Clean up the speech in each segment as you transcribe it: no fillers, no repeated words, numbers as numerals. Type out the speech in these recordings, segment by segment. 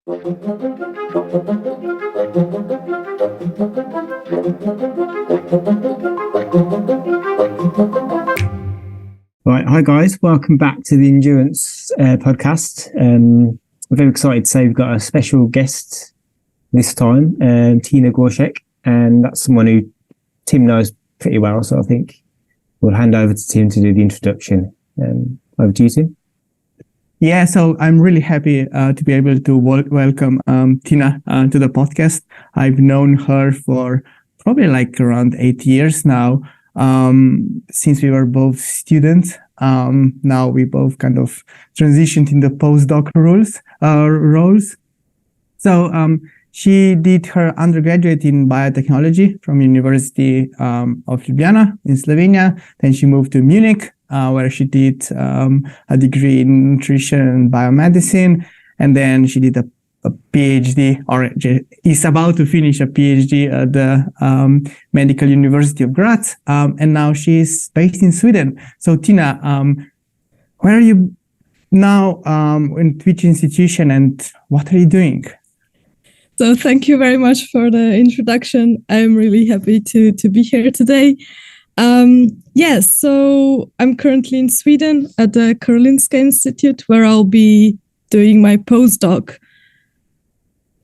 Right, hi guys, welcome back to the Endurance Podcast. I'm very excited to say we've got a special guest this time, Tina Gorsek, and that's someone who Tim knows pretty well, so I think we'll hand over to Tim to do the introduction. Over to you, Tim. Yeah, so I'm really happy to be able to welcome Tina to the podcast. I've known her for probably like around 8 years now, since we were both students. Now we both kind of transitioned in the postdoc roles. So she did her undergraduate in biotechnology from University of Ljubljana in Slovenia. Then she moved to Munich, where she did a degree in nutrition and biomedicine. And then she did a PhD, or is about to finish a PhD at the Medical University of Graz. And now she's based in Sweden. So Tina, where are you now, in which institution, and what are you doing? So thank you very much for the introduction. I'm really happy to be here today. Yes, so I'm currently in Sweden at the Karolinska Institute, where I'll be doing my postdoc.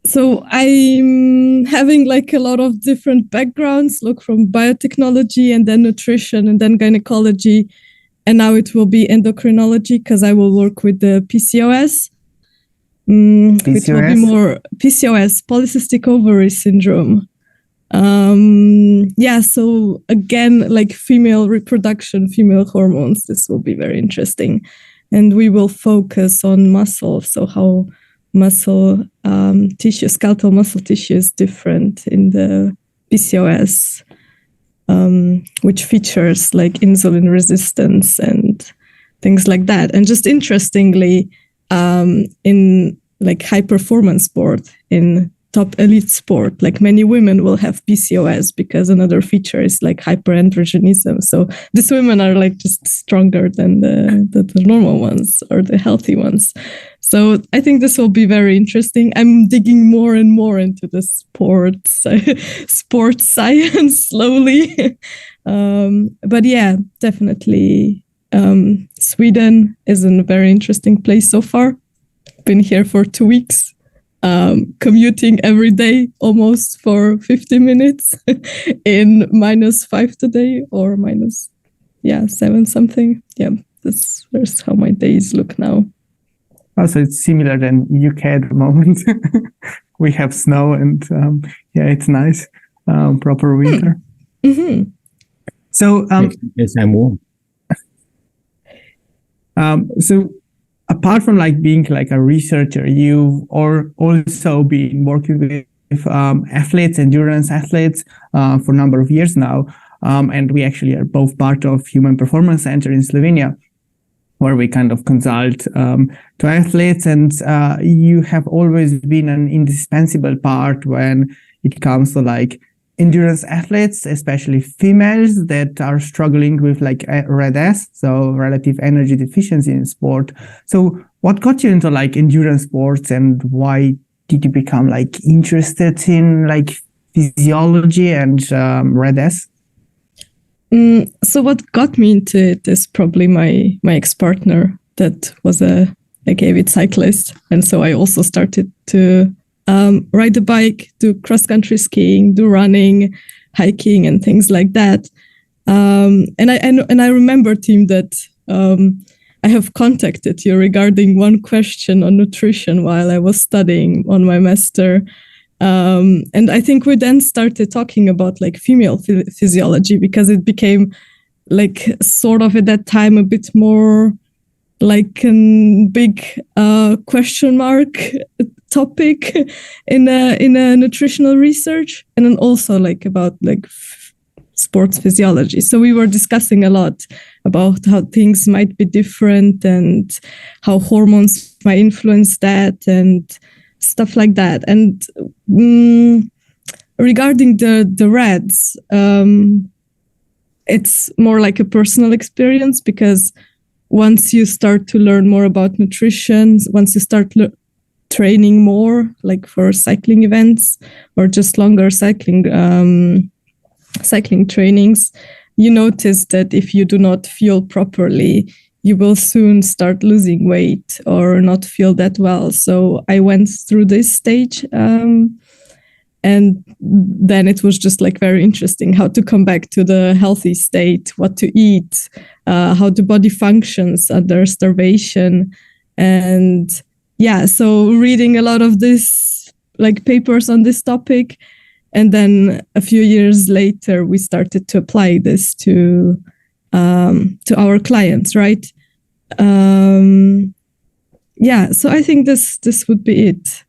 So I'm having like a lot of different backgrounds, look from biotechnology and then nutrition and then gynecology. And now it will be endocrinology because I will work with the PCOS. Which will be more PCOS, polycystic ovary syndrome. Yeah, so again, like female reproduction, female hormones, this will be very interesting. And we will focus on muscle, so how muscle tissue, skeletal muscle tissue is different in the PCOS, which features like insulin resistance and things like that. And just interestingly, in like high performance sport, in top elite sport, like many women will have PCOS because another feature is like hyperandrogenism. So these women are like just stronger than the normal ones or the healthy ones. So I think this will be very interesting. I'm digging more and more into the sports science slowly. But yeah, definitely Sweden is a very interesting place so far. Been here for 2 weeks, commuting every day almost for 50 minutes in -5 today or -7 something. Yeah, that's how my days look now. Also, it's similar than UK at the moment. We have snow and yeah, it's nice, proper winter. Mm-hmm. So Yes, I'm warm. So apart from like being like a researcher, you've also been working with athletes, endurance athletes, for a number of years now. And we actually are both part of Human Performance Center in Slovenia, where we kind of consult to athletes. And you have always been an indispensable part when it comes to like endurance athletes, especially females that are struggling with like RED-S, so relative energy deficiency in sport. So what got you into like endurance sports, and why did you become like interested in like physiology and RED-S? So what got me into it is probably my ex-partner that was a avid cyclist. And so I also started to ride the bike, do cross-country skiing, do running, hiking, and things like that. And I remember, Tim, that I have contacted you regarding one question on nutrition while I was studying on my master. And I think we then started talking about like female physiology, because it became like sort of at that time a bit more like a big question mark topic in a nutritional research, and then also like about like sports physiology. So we were discussing a lot about how things might be different and how hormones might influence that and stuff like that. And regarding the REDs, it's more like a personal experience, because once you start to learn more about nutrition, once you start training more, like for cycling events or just longer cycling trainings, you notice that if you do not fuel properly, you will soon start losing weight or not feel that well. So I went through this stage, and then it was just like very interesting how to come back to the healthy state, what to eat, how the body functions under starvation. And yeah, so reading a lot of this, like papers on this topic. And then a few years later, we started to apply this to our clients, right? So I think this would be it.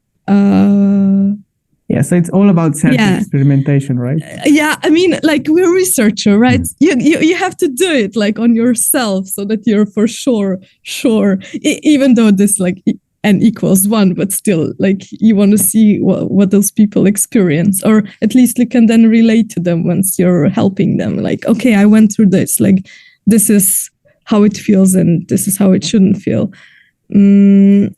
So it's all about self-experimentation, right? Yeah, I mean, like we're a researcher, right? You have to do it like on yourself so that you're for sure, even though this like n equals 1, but still like you want to see what those people experience, or at least you can then relate to them once you're helping them. Like, okay, I went through this, like this is how it feels and this is how it shouldn't feel.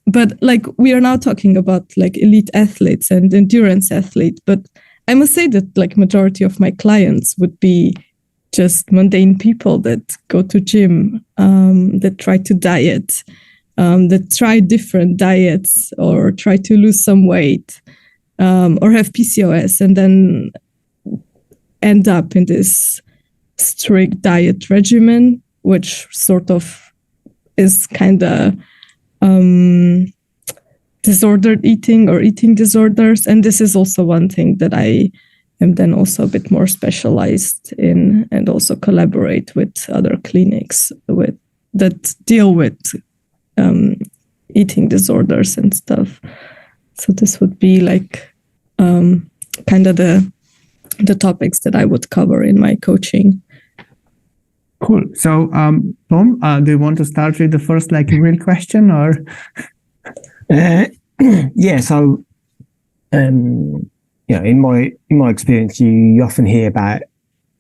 But like we are now talking about like elite athletes and endurance athletes, but I must say that like majority of my clients would be just mundane people that go to gym, that try to diet, that try different diets or try to lose some weight, or have PCOS and then end up in this strict diet regimen, which sort of is kind of disordered eating or eating disorders. And this is also one thing that I am then also a bit more specialized in, and also collaborate with other clinics that deal with eating disorders and stuff. So this would be like kind of the topics that I would cover in my coaching. Cool. So, Tom, do you want to start with the first like real question, or? So, in my experience, you often hear about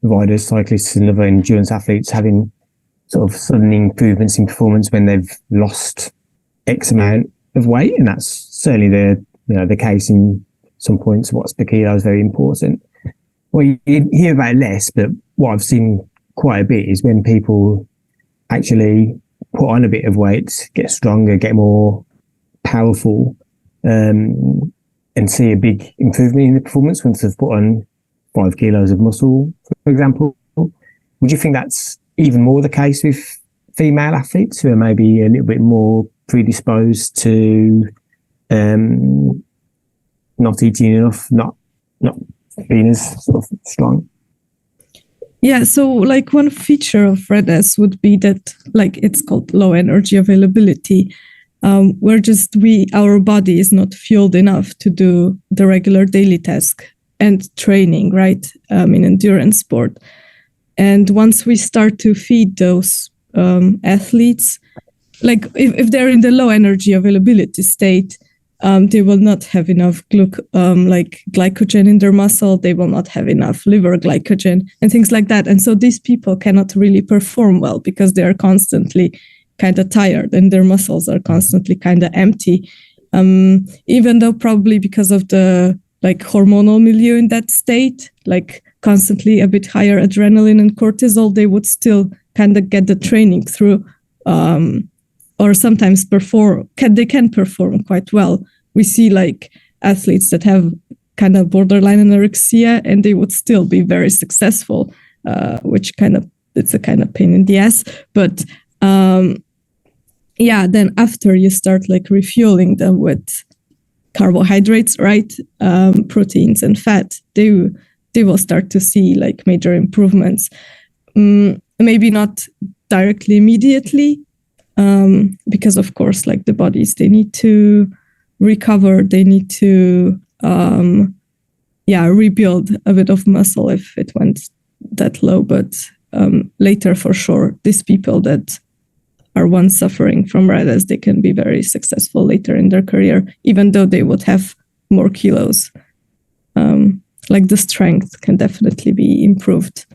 riders, cyclists, and other endurance athletes having sort of sudden improvements in performance when they've lost X amount of weight, and that's certainly the case in some points. What's per kilo is very important. Well, you hear about less, but what I've seen quite a bit is when people actually put on a bit of weight, get stronger, get more powerful, and see a big improvement in the performance once they've put on 5 kilos of muscle, for example. Would you think that's even more the case with female athletes who are maybe a little bit more predisposed to not eating enough, not being as sort of strong? Yeah, so like one feature of RED-S would be that like it's called low energy availability, where our body is not fueled enough to do the regular daily task and training, right, in endurance sport. And once we start to feed those athletes, like if they're in the low energy availability state, they will not have enough glycogen in their muscle. They will not have enough liver glycogen and things like that. And so these people cannot really perform well because they are constantly kind of tired and their muscles are constantly kind of empty. Even though probably because of the like hormonal milieu in that state, like constantly a bit higher adrenaline and cortisol, they would still kind of get the training through, or sometimes they can perform quite well. We see like athletes that have kind of borderline anorexia and they would still be very successful, which it's a kind of pain in the ass. But then after you start like refueling them with carbohydrates, right, proteins and fat, they will start to see like major improvements. Maybe not directly immediately, because of course, like the bodies, they need to recover, they need to rebuild a bit of muscle if it went that low. But later, for sure, these people that are once suffering from RED-S, they can be very successful later in their career, even though they would have more kilos. Like the strength can definitely be improved.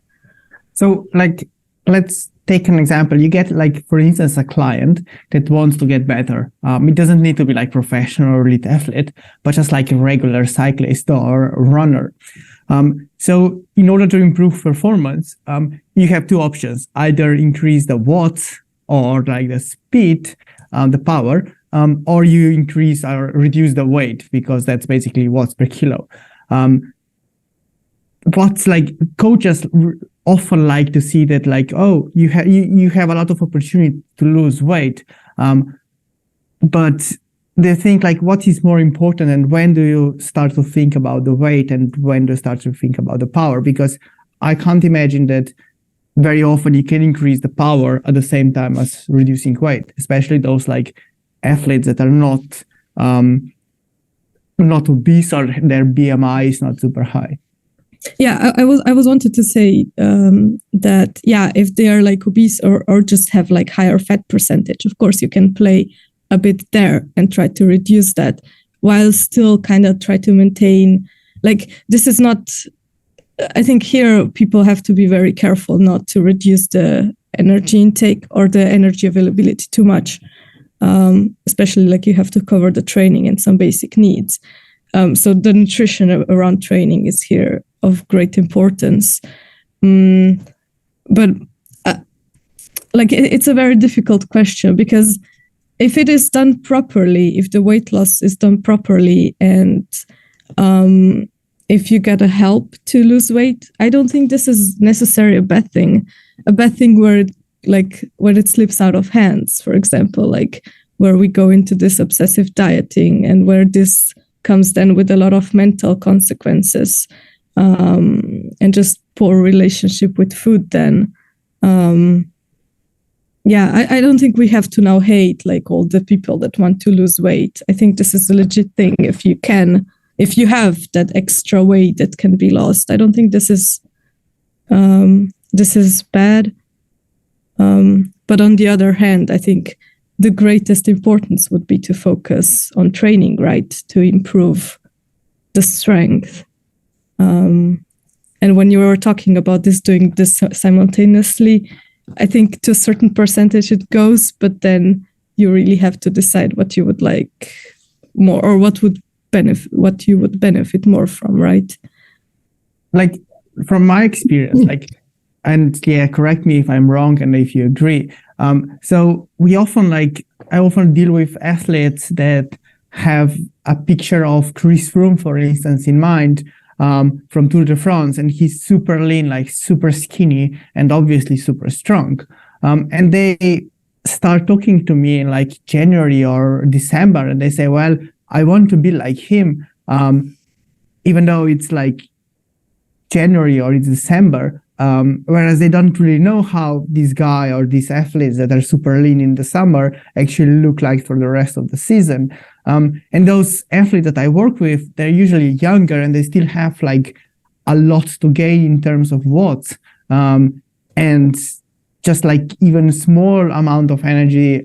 So like, let's take an example. You get like, for instance, a client that wants to get better. It doesn't need to be like professional or elite athlete, but just like a regular cyclist or runner. So in order to improve performance, you have two options: either increase the watts or like the speed, the power, or you increase or reduce the weight, because that's basically watts per kilo. What's like coaches often like to see that, like, oh, you have a lot of opportunity to lose weight, but they think like, what is more important, and when do you start to think about the weight, and when do you start to think about the power? Because I can't imagine that very often you can increase the power at the same time as reducing weight, especially those like athletes that are not obese or their BMI is not super high. Yeah, I was wanted to say that, yeah, if they are like obese or just have like higher fat percentage, of course you can play a bit there and try to reduce that, while still kind of try to maintain, like, this is not, I think here people have to be very careful not to reduce the energy intake or the energy availability too much, especially like you have to cover the training and some basic needs. So the nutrition around training is here of great importance. But like it's a very difficult question, because if it is done properly, if the weight loss is done properly, and if you get a help to lose weight, I don't think this is necessarily a bad thing. A bad thing where when it slips out of hands, for example, like where we go into this obsessive dieting, and where this comes then with a lot of mental consequences, and just poor relationship with food then. I don't think we have to now hate like all the people that want to lose weight. I think this is a legit thing if you have that extra weight that can be lost. I don't think this is bad. But on the other hand, I think the greatest importance would be to focus on training, right? To improve the strength. And when you were talking about doing this simultaneously, I think to a certain percentage it goes, but then you really have to decide what you would like more, or what you would benefit more from, right? Like from my experience, and yeah, correct me if I'm wrong and if you agree. So I often deal with athletes that have a picture of Chris Froome, for instance, in mind, from Tour de France, and he's super lean, like super skinny, and obviously super strong. And they start talking to me in like January or December, and they say, well, I want to be like him, even though it's like January or it's December, whereas they don't really know how this guy or these athletes that are super lean in the summer actually look like for the rest of the season. And those athletes that I work with, they're usually younger, and they still have like a lot to gain in terms of watts, and just like even small amount of energy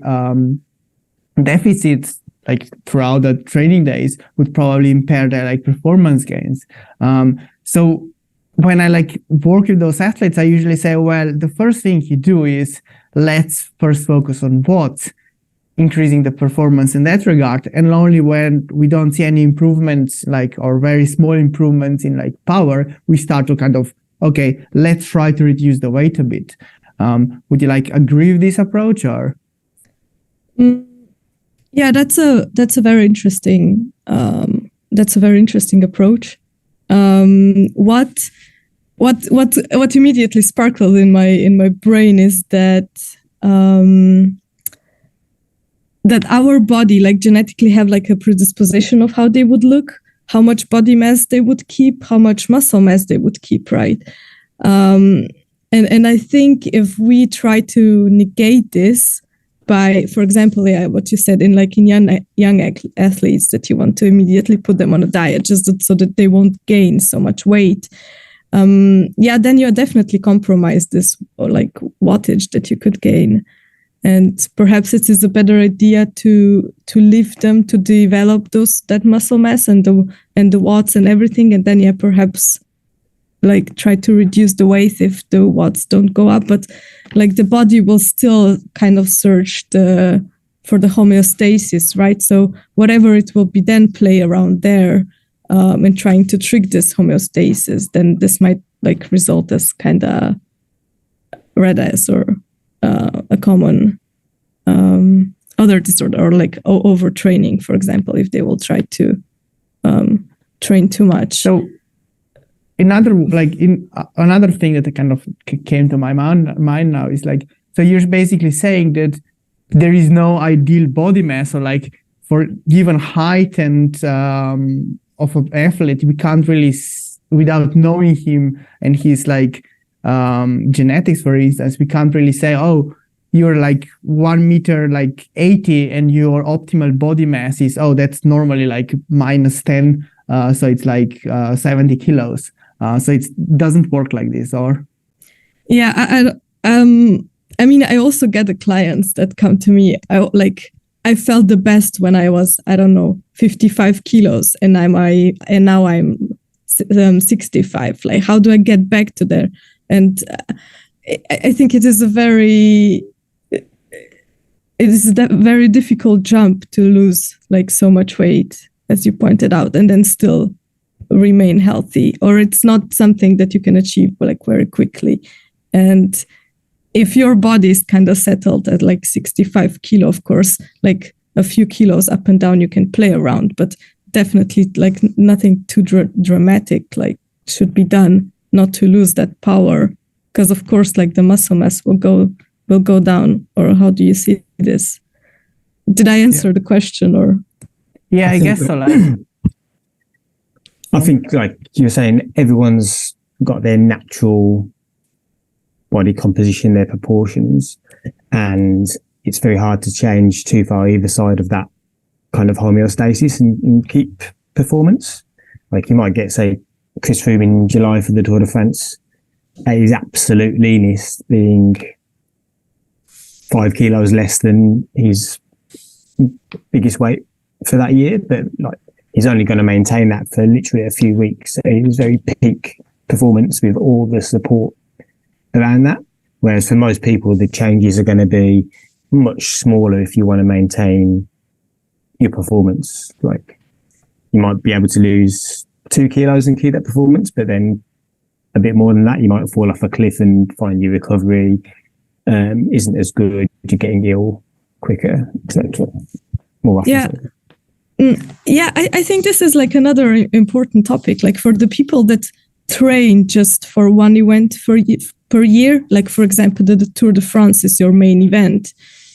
deficits like throughout the training days would probably impair their like performance gains. So when I like work with those athletes, I usually say, well, the first thing you do is let's first focus on watts, increasing the performance in that regard. And only when we don't see any improvements, like, or very small improvements in like power, we start to kind of, okay, let's try to reduce the weight a bit. Would you like agree with this approach, or? Yeah, that's a very interesting approach. What immediately sparkled in my brain is that that our body like genetically have like a predisposition of how they would look, how much body mass they would keep, how much muscle mass they would keep, right? And I think if we try to negate this by, for example, what you said in young athletes, that you want to immediately put them on a diet just so that they won't gain so much weight, then you definitely compromise this like wattage that you could gain. And perhaps it is a better idea to leave them to develop that muscle mass and the watts and everything, and then perhaps like try to reduce the weight if the watts don't go up, but like the body will still kind of search for the homeostasis, right? So whatever it will be, then play around there and trying to trick this homeostasis, then this might like result as kind of RED-S or a common other disorder, or like overtraining, for example, if they will try to train too much. So another thing that kind of came to my mind now is like, so you're basically saying that there is no ideal body mass, or like for given height and of an athlete, we can't really, without knowing him and his like genetics, for instance, we can't really say, oh, you're like 1 meter, like 80, and your optimal body mass is, oh, that's normally like -10. So it's like 70 kilos. So it doesn't work like this, or? Yeah, I mean, I also get the clients that come to me. I felt the best when I was, I don't know, 55 kilos, and now I'm 65. Like, how do I get back to there? And I think it is a very difficult jump to lose like so much weight, as you pointed out, and then still remain healthy, or it's not something that you can achieve like very quickly. And if your body is kind of settled at like 65 kilo, of course, like a few kilos up and down, you can play around, but definitely like nothing too dramatic like should be done not to lose that power, because of course like the muscle mass will go down. Or how do you see this? Did I answer the question, or? Yeah, I guess so. I think like you're saying, everyone's got their natural body composition, their proportions, and it's very hard to change too far either side of that kind of homeostasis and keep performance. Like you might get, say, Chris Froome in July for the Tour de France at his absolute leanest, being 5 kilos less than his biggest weight for that year, but like he's only going to maintain that for literally a few weeks. So he was very peak performance with all the support around that. Whereas for most people, the changes are going to be much smaller if you want to maintain your performance. Like you might be able to lose 2 kilos and keep that performance, but then a bit more than that, you might fall off a cliff and find your recovery isn't as good. You're getting ill quicker, etc. More often. Yeah. Yeah, I think this is like another important topic, like for the people that train just for one event per year, like for example, the Tour de France is your main event.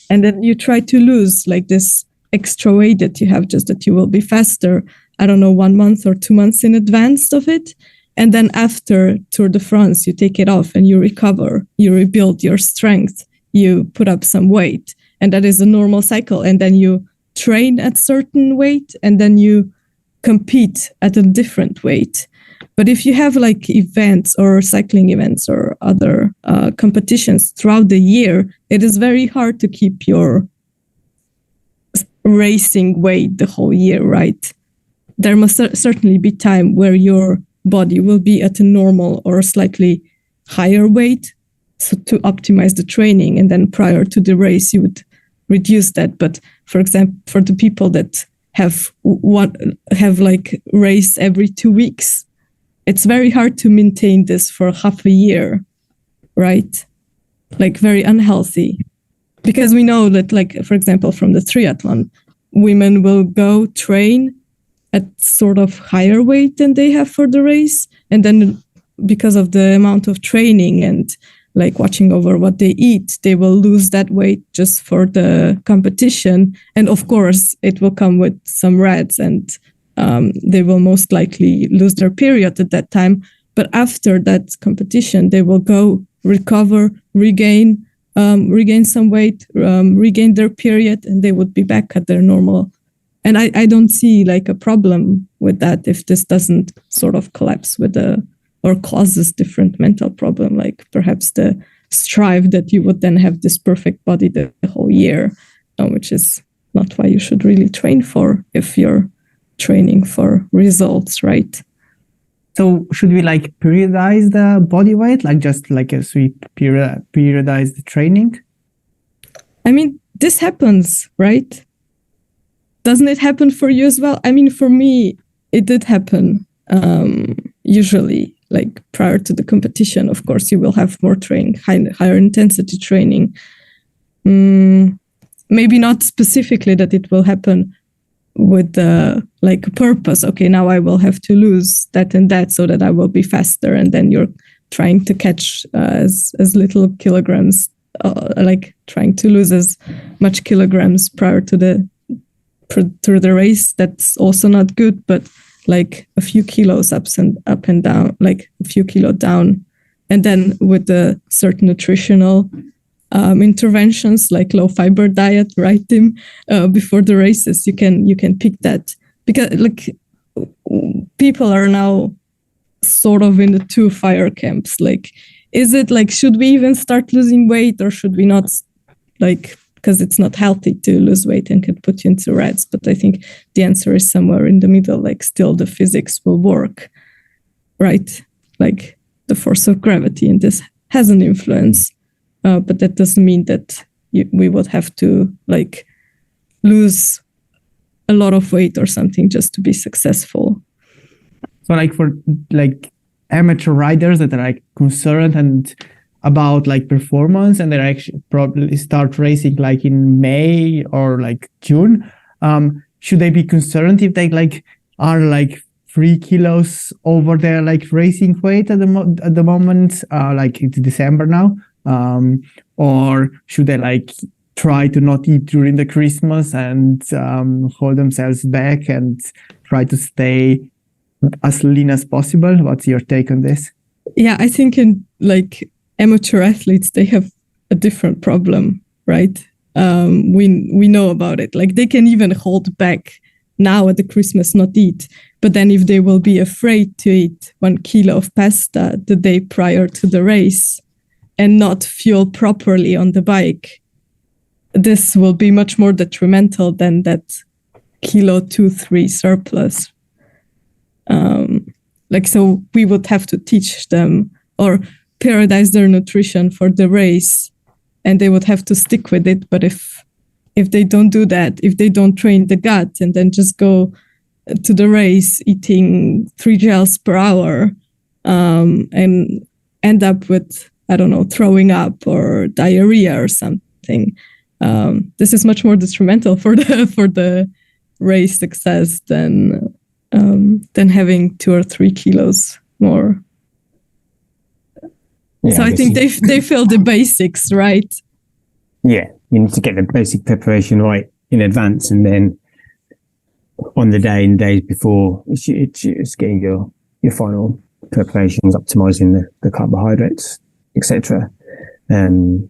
And then you try to lose like this extra weight that you have, just that you will be faster, I don't know, 1 month or 2 months in advance of it. And then after Tour de France, you take it off and you recover, you rebuild your strength, you put up some weight, and that is a normal cycle. And then you train at certain weight, and then you compete at a different weight. But if you have like events or cycling events or other competitions throughout the year, it is very hard to keep your racing weight the whole year, right? There must certainly be time where your body will be at a normal or slightly higher weight, so to optimize the training, and then prior to the race you would reduce that. But for example, for the people that have like race every 2 weeks, it's very hard to maintain this for half a year, right? Like very unhealthy, because we know that, like, for example, from the triathlon, women will go train at sort of higher weight than they have for the race. And then because of the amount of training and like watching over what they eat, they will lose that weight just for the competition. And of course, it will come with some RED-S, and they will most likely lose their period at that time. But after that competition, they will go recover, regain some weight, regain their period, and they would be back at their normal. And I don't see like a problem with that if this doesn't sort of collapse with or causes different mental problem, like perhaps the strive that you would then have this perfect body the whole year, which is not why you should really train for if you're training for results, right? So should we like periodize the body weight, like just like as we periodize the training? I mean, this happens, right? Doesn't it happen for you as well? I mean, for me, it did happen. Usually, like prior to the competition, of course, you will have more training, higher intensity training. Maybe not specifically that it will happen with the like purpose. Okay, now I will have to lose that and that so that I will be faster. And then you're trying to catch as little kilograms, like trying to lose as much kilograms prior to the race. That's also not good, but like a few kilos up and down, like a few kilo down. And then with the certain nutritional interventions like low fiber diet, right, Tim? Before the races, you can pick that, because like people are now sort of in the two fire camps. Like, is it like, should we even start losing weight, or should we not? Like, because it's not healthy to lose weight and can put you into reds. But I think the answer is somewhere in the middle. Like, still the physics will work, right? Like the force of gravity, and this has an influence. But that doesn't mean that we would have to like lose a lot of weight or something just to be successful. So like for like amateur riders that are like concerned and about like performance, and they actually probably start racing like in May or like June, should they be concerned if they like are like 3 kilos over their like racing weight at the moment, like it's December now? Or should they like try to not eat during the Christmas and hold themselves back and try to stay as lean as possible? What's your take on this? Yeah, I think in like amateur athletes, they have a different problem, right? We know about it. Like, they can even hold back now at the Christmas, not eat. But then if they will be afraid to eat 1 kilo of pasta the day prior to the race and not fuel properly on the bike, this will be much more detrimental than that 2-3 surplus. So we would have to teach them or periodize their nutrition for the race, and they would have to stick with it. But if they don't do that, if they don't train the gut and then just go to the race eating 3 gels per hour, and end up with, I don't know, throwing up or diarrhea or something, this is much more detrimental for the race success than having 2 or 3 kilos more. Yeah, so I think they feel the basics, right? Yeah, you need to get the basic preparation right in advance, and then on the day and days before, it's getting your final preparations, optimizing the carbohydrates, etc. And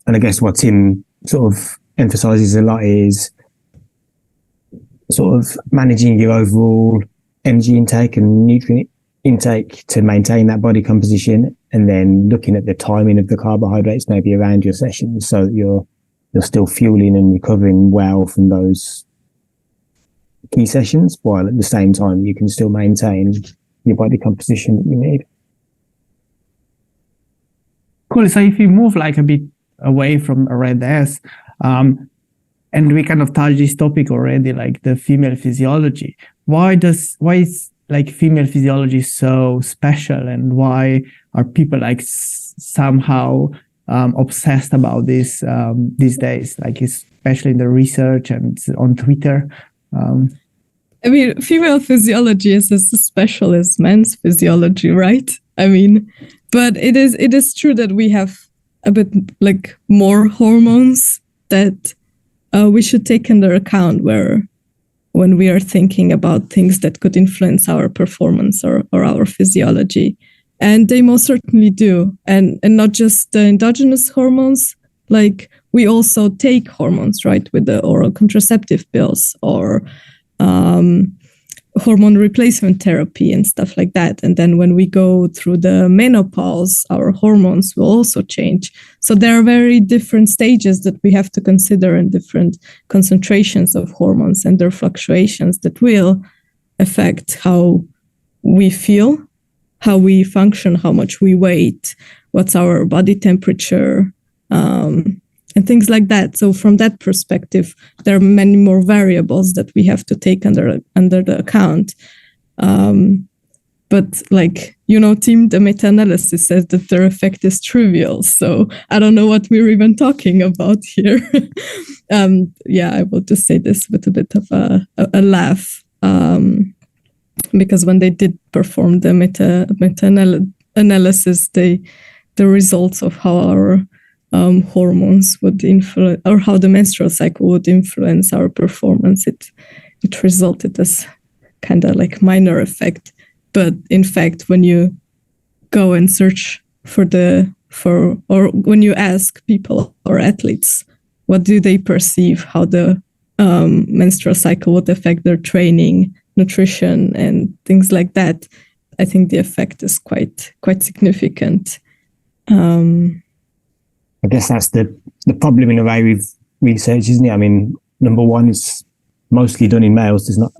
I guess what Tim sort of emphasizes a lot is sort of managing your overall energy intake and nutrient intake to maintain that body composition, and then looking at the timing of the carbohydrates maybe around your sessions, so that you're still fueling and recovering well from those key sessions, while at the same time you can still maintain your body composition that you need. Cool. So if we move like a bit away from Red S, and we kind of touched this topic already, like the female physiology. Why is like female physiology so special, and why are people like somehow obsessed about this these days, like especially in the research and on Twitter? I mean, female physiology is as special as men's physiology, right? I mean, but it is true that we have a bit like more hormones that we should take into account when we are thinking about things that could influence our performance or our physiology. And they most certainly do. And not just the endogenous hormones, like we also take hormones, right, with the oral contraceptive pills or hormone replacement therapy and stuff like that. And then when we go through the menopause, our hormones will also change. So there are very different stages that we have to consider, and different concentrations of hormones and their fluctuations that will affect how we feel how we function, how much we weight, what's our body temperature, and things like that. So from that perspective, there are many more variables that we have to take under the account. But like, Tim, the meta-analysis says that their effect is trivial. So I don't know what we're even talking about here. I will just say this with a bit of a laugh. Because when they did perform the meta-analysis, the results of how our hormones would influence, or how the menstrual cycle would influence our performance, it resulted as kind of like minor effect. But in fact, when you go and search or when you ask people or athletes, what do they perceive, how the menstrual cycle would affect their training, nutrition, and things like that, I think the effect is quite significant. I guess that's the problem in a way with research, isn't it? I mean, number one, it's mostly done in males. There's not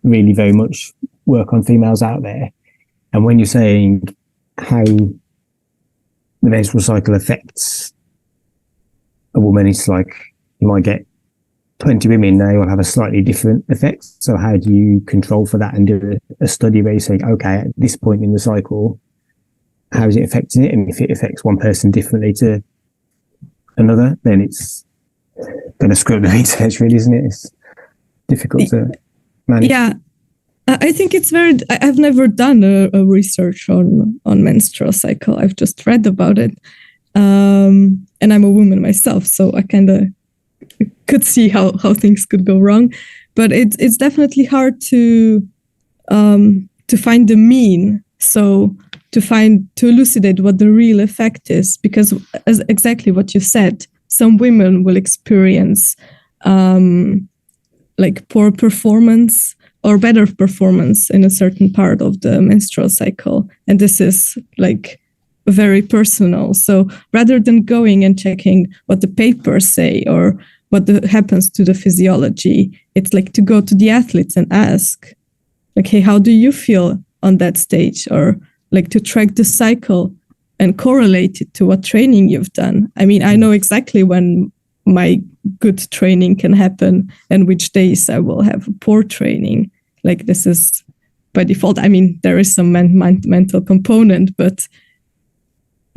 really very much work on females out there. And when you're saying how the menstrual cycle affects a woman, it's like you might get 20 women, they all have a slightly different effect. So how do you control for that and do a study where you're saying, okay, at this point in the cycle, how is it affecting it? And if it affects one person differently to another, then it's going to screw up the research, really, isn't it? It's difficult to manage. Yeah. I think it's I've never done a research on menstrual cycle. I've just read about it. And I'm a woman myself, so I kind of could see how things could go wrong. But it's definitely hard to find the mean. So to elucidate what the real effect is, because as exactly what you said, some women will experience like poor performance or better performance in a certain part of the menstrual cycle. And this is like very personal. So rather than going and checking what the papers say or what happens to the physiology, it's like to go to the athletes and ask, like, hey, how do you feel on that stage? Or like to track the cycle and correlate it to what training you've done. I mean, I know exactly when my good training can happen and which days I will have poor training. Like this is by default. I mean, there is some mental component, but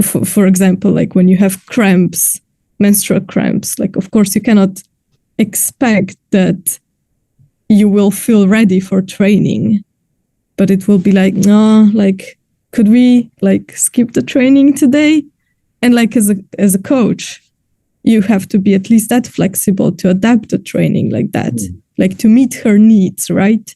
for example, like when you have cramps, menstrual cramps, like of course you cannot expect that you will feel ready for training, but it will be like, no, like, could we like skip the training today? And like as a coach, you have to be at least that flexible to adapt the training like that, like to meet her needs, right?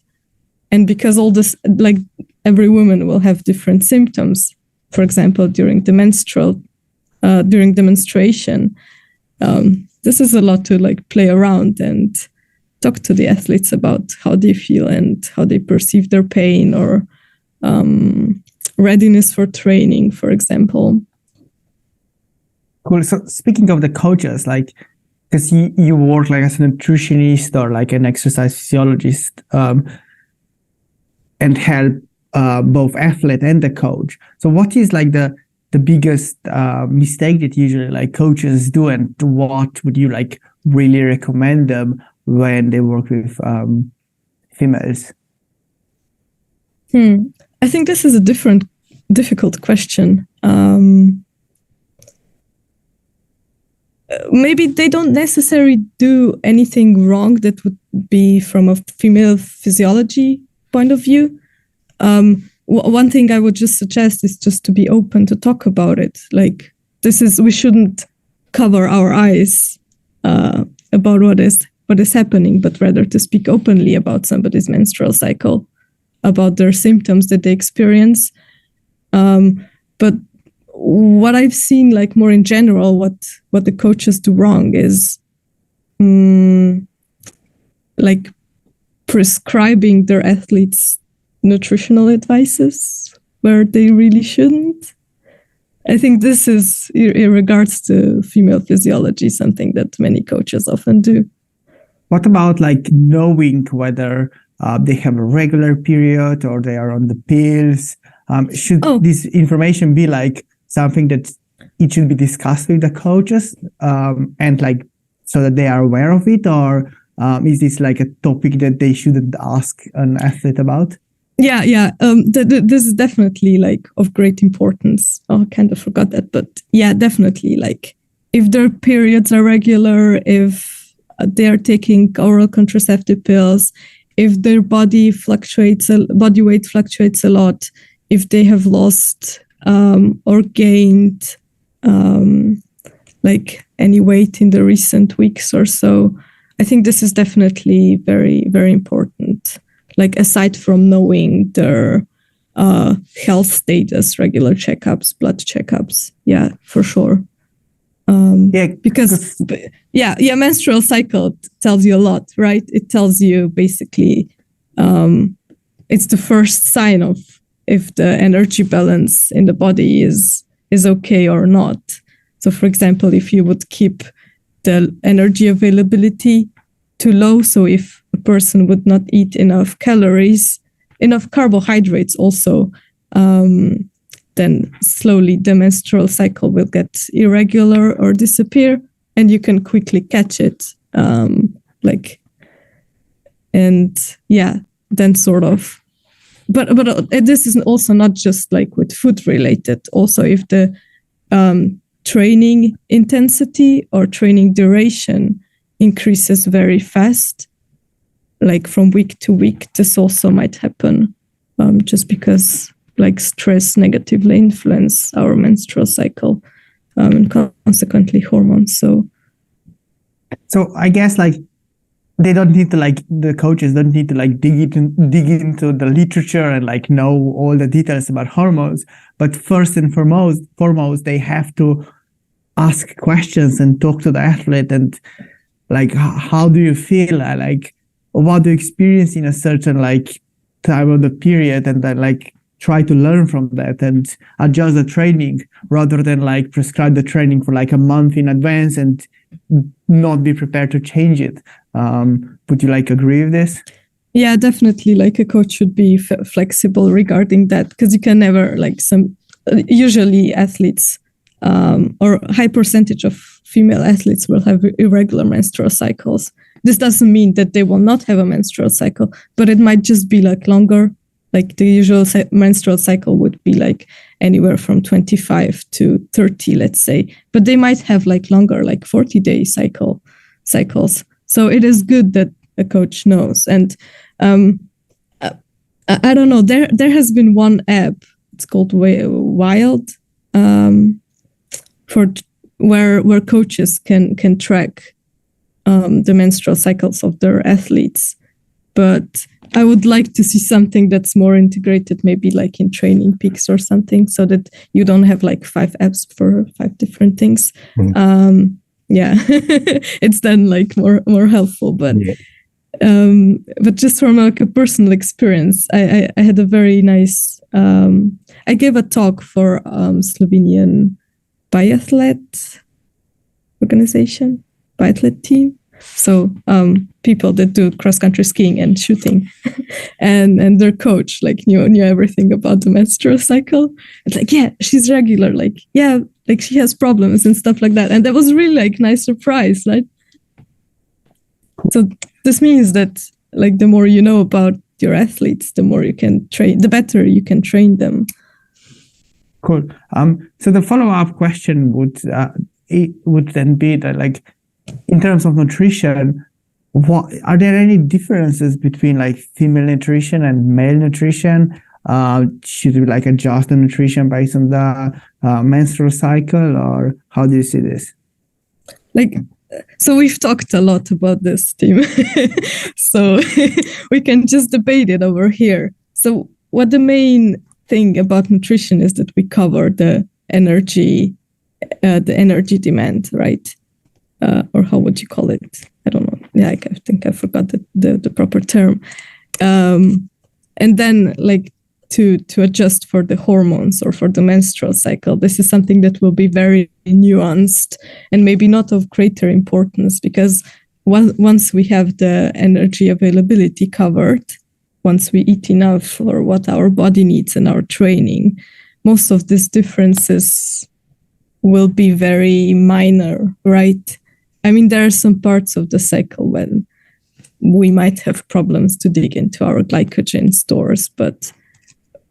And because all this, like every woman will have different symptoms. For example, during the menstruation, this is a lot to like play around and talk to the athletes about how they feel and how they perceive their pain or readiness for training, for example. Cool. So speaking of the coaches, like, because you work like as a nutritionist or like an exercise physiologist, and help both athlete and the coach. So what is like the biggest mistake that usually like coaches do, and what would you like really recommend them when they work with females? I think this is a difficult question. Maybe they don't necessarily do anything wrong that would be from a female physiology point of view. One thing I would just suggest is just to be open to talk about it. Like we shouldn't cover our eyes about what is happening, but rather to speak openly about somebody's menstrual cycle, about their symptoms that they experience. But what I've seen, like more in general, what the coaches do wrong is like prescribing their athletes nutritional advices where they really shouldn't. I think this is, in regards to female physiology, something that many coaches often do. What about like knowing whether they have a regular period or they are on the pills? Should this information be like something that it should be discussed with the coaches and like so that they are aware of it, or is this like a topic that they shouldn't ask an athlete about? Yeah. This is definitely like of great importance. Oh, I kind of forgot that, but yeah, definitely. Like if their periods are regular, if they're taking oral contraceptive pills, if their body weight fluctuates a lot, if they have lost or gained like any weight in the recent weeks or so, I think this is definitely very, very important. Like aside from knowing their health status, regular checkups, blood checkups, yeah, for sure. Because menstrual cycle tells you a lot, right? It tells you basically it's the first sign of if the energy balance in the body is okay or not. So, for example, if you would keep the energy availability too low, so if a person would not eat enough calories, enough carbohydrates also, then slowly the menstrual cycle will get irregular or disappear, and you can quickly catch it. Then sort of. But this is also not just like with food related. Also, if the training intensity or training duration increases very fast, like from week to week, this also might happen, just because like stress negatively influence our menstrual cycle and consequently hormones. So I guess like they don't need to like the coaches don't need to like dig into the literature and like know all the details about hormones. But first and foremost, they have to ask questions and talk to the athlete and like how do you feel, like what do you experience in a certain like time of the period, and then like try to learn from that and adjust the training rather than like prescribe the training for like a month in advance and not be prepared to change it. Would you like agree with this? Yeah, definitely. Like a coach should be flexible regarding that, because you can never like usually athletes or a high percentage of female athletes will have irregular menstrual cycles. This doesn't mean that they will not have a menstrual cycle, but it might just be like longer. Like the usual menstrual cycle would be like anywhere from 25 to 30, let's say. But they might have like longer, like 40-day cycles. So it is good that a coach knows. And I don't know, there has been one app, it's called Wild, for where coaches can track the menstrual cycles of their athletes. But I would like to see something that's more integrated, maybe like in Training Peaks or something, so that you don't have like 5 apps for 5 different things. It's then like more helpful. But just from like a personal experience, I had a very nice. I gave a talk for Slovenian biathlete organization, biathlete team. So people that do cross-country skiing and shooting, and their coach like knew everything about the menstrual cycle. It's like, yeah, she's regular, like, yeah, like she has problems and stuff like that. And that was really like nice surprise, right? So this means that like the more you know about your athletes, the more you can train, the better you can train them. Cool. So the follow-up question would then be that, like, in terms of nutrition, what are there any differences between like female nutrition and male nutrition? Should we like adjust the nutrition based on the menstrual cycle, or how do you see this? Like, so we've talked a lot about this, Tim. So we can just debate it over here. So what the main thing about nutrition is that we cover the energy demand, right? Or how would you call it? I don't know. Yeah, I think I forgot the proper term. And then like to adjust for the hormones or for the menstrual cycle, this is something that will be very nuanced and maybe not of greater importance, because once we have the energy availability covered, once we eat enough, or what our body needs in our training, most of these differences will be very minor, right? I mean, there are some parts of the cycle when we might have problems to dig into our glycogen stores, but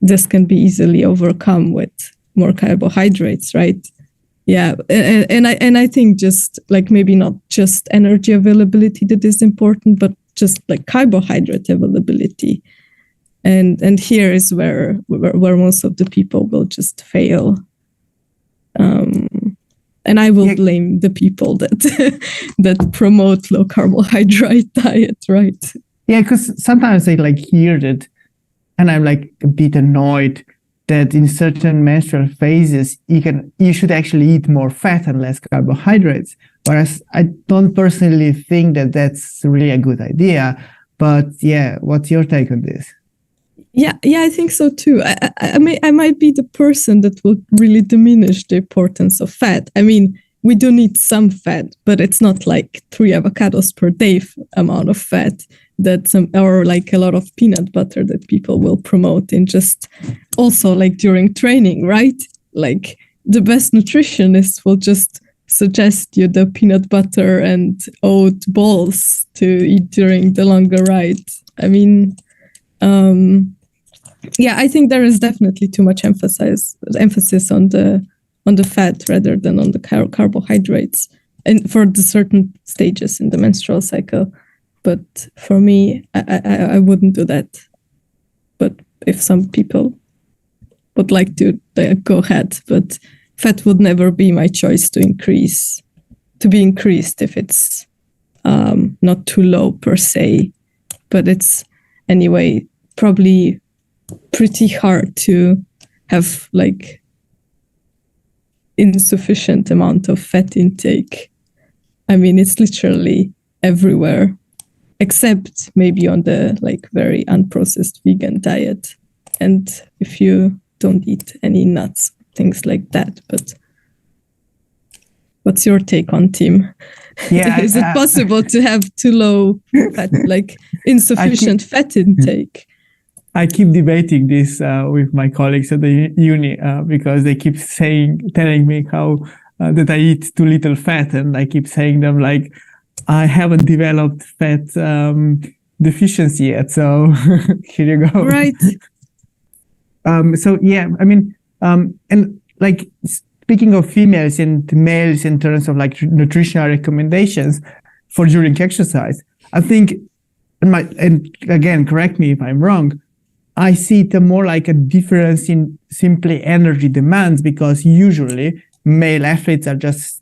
this can be easily overcome with more carbohydrates, right? Yeah, and I think just like maybe not just energy availability that is important, but just like carbohydrate availability. And here is where most of the people will just fail. And I will blame the people that promote low carbohydrate diet, right? Yeah, because sometimes I like hear that, and I'm like a bit annoyed that in certain menstrual phases you should actually eat more fat and less carbohydrates. Whereas I don't personally think that that's really a good idea. But yeah, what's your take on this? Yeah, I think so too. I might be the person that will really diminish the importance of fat. I mean, we do need some fat, but it's not like 3 avocados per day amount of fat or like a lot of peanut butter that people will promote in just also like during training, right? Like the best nutritionist will just suggest you the peanut butter and oat balls to eat during the longer ride. I mean, yeah, I think there is definitely too much emphasis on the fat rather than on the carbohydrates, and for the certain stages in the menstrual cycle. But for me, I wouldn't do that. But if some people would like to, go ahead. But fat would never be my choice to be increased if it's not too low per se. But it's anyway probably pretty hard to have like insufficient amount of fat intake. I mean, it's literally everywhere, except maybe on the like very unprocessed vegan diet, and if you don't eat any nuts, things like that. But what's your take on, Tim? Yeah, is it possible to have too low fat, like insufficient fat intake? I keep debating this with my colleagues at the uni because they keep telling me how that I eat too little fat, and I keep saying them like I haven't developed fat deficiency yet. So here you go. Right. So yeah, I mean, and like speaking of females and males in terms of like nutritional recommendations for during exercise, I think, and again, correct me if I'm wrong, I see it more like a difference in simply energy demands, because usually male athletes are just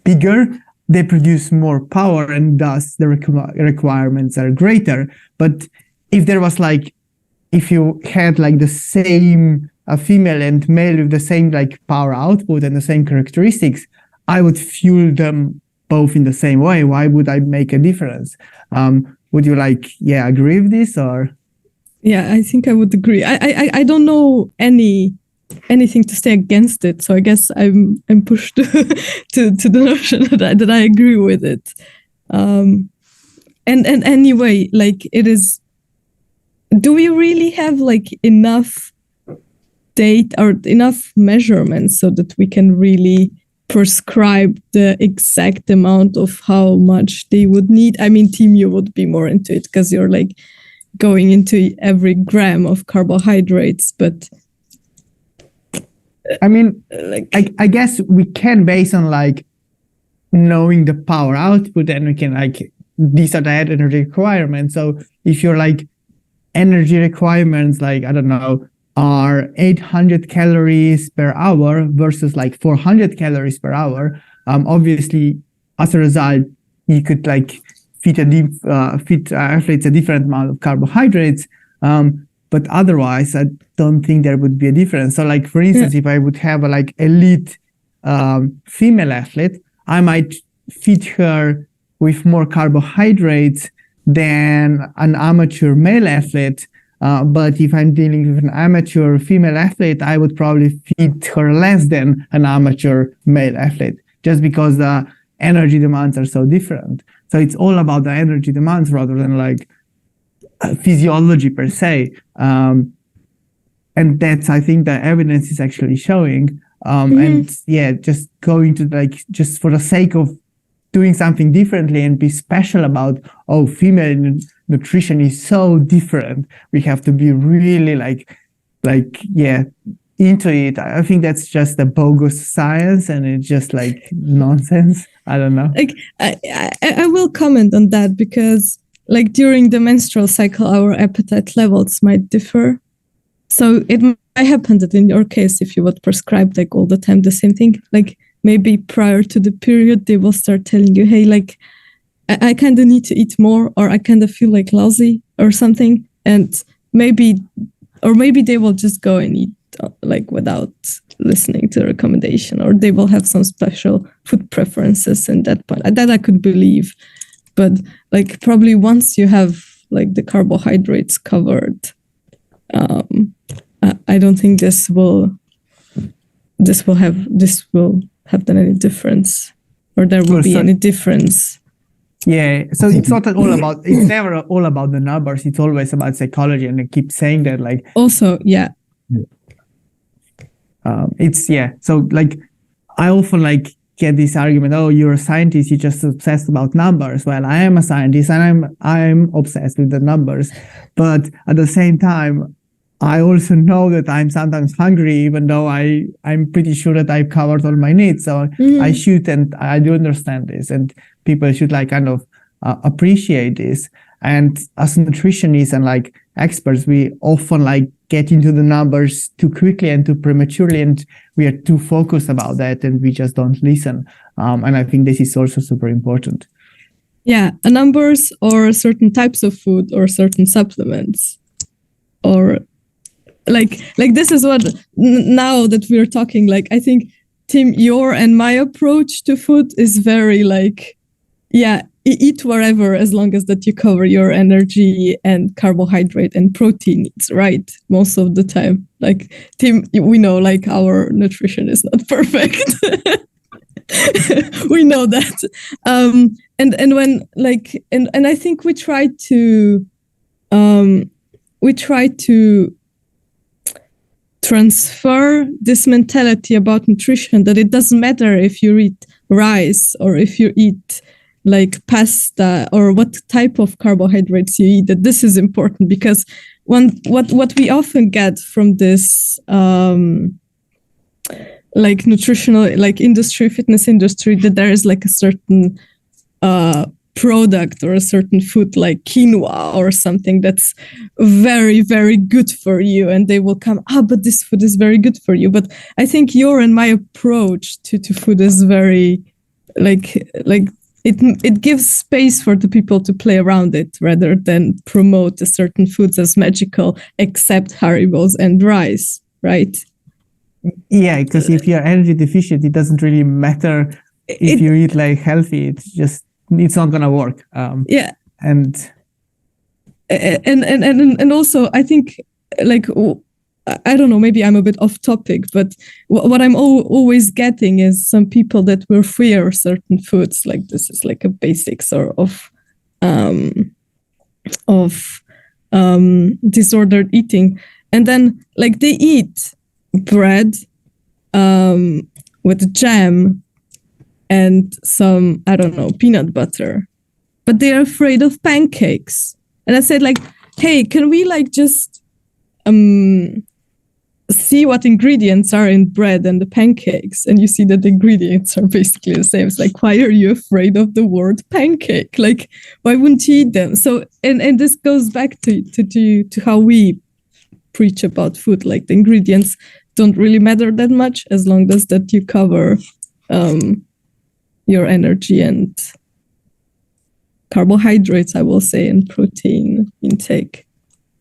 bigger, they produce more power, and thus the requirements are greater. But if you had like the same female and male with the same like power output and the same characteristics, I would fuel them both in the same way. Why would I make a difference? Would you agree with this, or? Yeah, I think I would agree. I don't know anything to say against it, so I guess I'm pushed to the notion that I agree with it. And anyway, like it is. Do we really have like enough data or enough measurements so that we can really prescribe the exact amount of how much they would need? I mean, Tim, you would be more into it because you're like going into every gram of carbohydrates, but I mean, I guess we can, based on like knowing the power output, and we can like, these are the energy requirements. So if you're like energy requirements, like, I don't know, are 800 calories per hour versus like 400 calories per hour, obviously as a result, you could like feed athletes a different amount of carbohydrates. But otherwise, I don't think there would be a difference. So like, for instance, if I would have a like elite female athlete, I might feed her with more carbohydrates than an amateur male athlete. But if I'm dealing with an amateur female athlete, I would probably feed her less than an amateur male athlete, just because the energy demands are so different. So it's all about the energy demands rather than like physiology per se. And that's, I think, the evidence is actually showing. And yeah, just going to just for the sake of doing something differently and be special about, female nutrition is so different. We have to be really into it. I think that's just a bogus science, and it's just nonsense. I don't know. I will comment on that, because during the menstrual cycle, our appetite levels might differ. So it might happen that in your case, if you would prescribe all the time the same thing, maybe prior to the period, they will start telling you, hey, I kind of need to eat more, or I kind of feel lousy or something. And maybe they will just go and eat without listening to the recommendation, or they will have some special food preferences in that point. That I could believe. But probably once you have the carbohydrates covered, I don't think this will have done any difference, or there will be any difference. Yeah, so it's not all about, it's never all about the numbers. It's always about psychology, and I keep saying that. Also, yeah. So I often get this argument, you're a scientist, you're just obsessed about numbers. Well, I am a scientist, and I'm obsessed with the numbers, but at the same time, I also know that I'm sometimes hungry, even though I'm pretty sure that I've covered all my needs. So I should, and I do understand this, and people should appreciate this. And as nutritionists and experts, we often get into the numbers too quickly and too prematurely, and we are too focused about that, and we just don't listen. And I think this is also super important. Yeah, numbers, or certain types of food, or certain supplements, or this is what, now that we're talking, I think, Tim, your and my approach to food is very eat wherever, as long as that you cover your energy and carbohydrate and protein needs, right? Most of the time. Tim, we know our nutrition is not perfect. We know that. And when and I think we try to transfer this mentality about nutrition, that it doesn't matter if you eat rice or if you eat pasta, or what type of carbohydrates you eat, that this is important. Because what we often get from this nutritional industry, fitness industry, that there is a certain product or a certain food like quinoa or something that's very, very good for you, and they will come, but this food is very good for you. But I think your and my approach to food is very it gives space for the people to play around it, rather than promote the certain foods as magical, except Haribos and rice, right? Yeah, because if you're energy deficient, it doesn't really matter if you eat healthy. It's not gonna work. Yeah, and also I think I don't know, maybe I'm a bit off topic, but what I'm always getting is some people that will fear certain foods, this is a basics or of disordered eating, and then they eat bread with jam and some, I don't know, peanut butter, but they're afraid of pancakes. And I said hey, can we just see what ingredients are in bread and the pancakes, and you see that the ingredients are basically the same. It's why are you afraid of the word pancake? Why wouldn't you eat them? So and this goes back to how we preach about food. The ingredients don't really matter that much, as long as that you cover your energy and carbohydrates, I will say, and protein intake.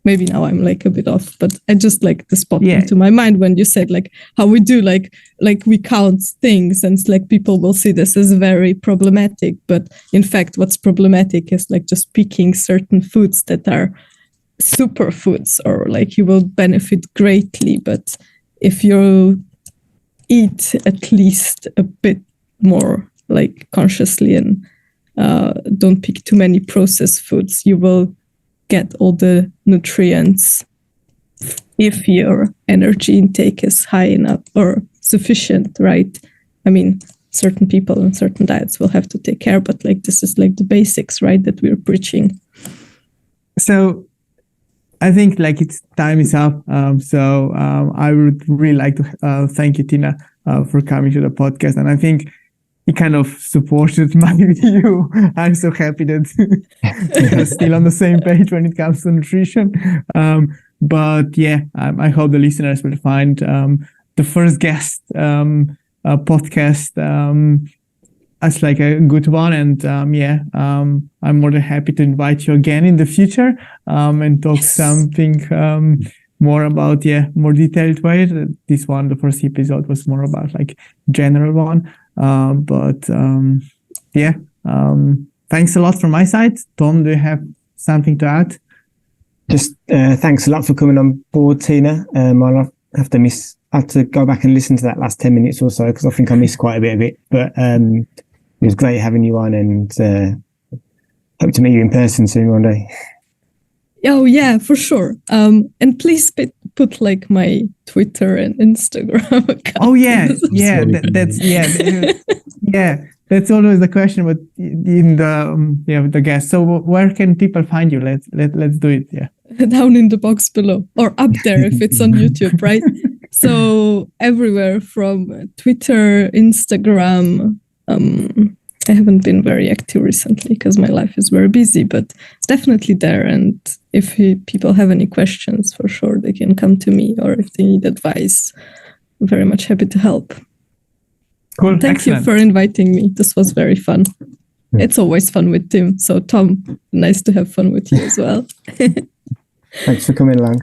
Maybe now I'm a bit off, but I just this popped into my mind when you said how we do we count things, and people will see this as very problematic. But in fact, what's problematic is just picking certain foods that are superfoods, or you will benefit greatly. But if you eat at least a bit more consciously, and don't pick too many processed foods, you will get all the nutrients if your energy intake is high enough or sufficient, right? I mean, certain people and certain diets will have to take care, but like this is like the basics, right, that we're preaching. So I think like it's time is up. I would really like to thank you, Tina, for coming to the podcast. And I think it kind of supported my view. I'm so happy that we're still on the same page when it comes to nutrition. But yeah, I hope the listeners will find the first guest podcast as like a good one. And I'm more than happy to invite you again in the future and talk something more about more detailed way. This one, the first episode, was more about like general one. Thanks a lot from my side. Tom, do you have something to add? Just thanks a lot for coming on board, Tina. I'll have to go back and listen to that last 10 minutes or so, because I think I missed quite a bit of it. But it was great having you on, and hope to meet you in person soon one day. Oh yeah, for sure. And please put like my Twitter and Instagram account. Oh yeah, that's always the question. But in the guest. So where can people find you? Let's do it. Yeah, down in the box below, or up there if it's on YouTube, right? So everywhere from Twitter, Instagram. I haven't been very active recently because my life is very busy, but definitely there. And if people have any questions, for sure, they can come to me, or if they need advice, I'm very much happy to help. Cool. Thank you for inviting me. This was very fun. It's always fun with Tim. So Tom, nice to have fun with you as well. Thanks for coming along.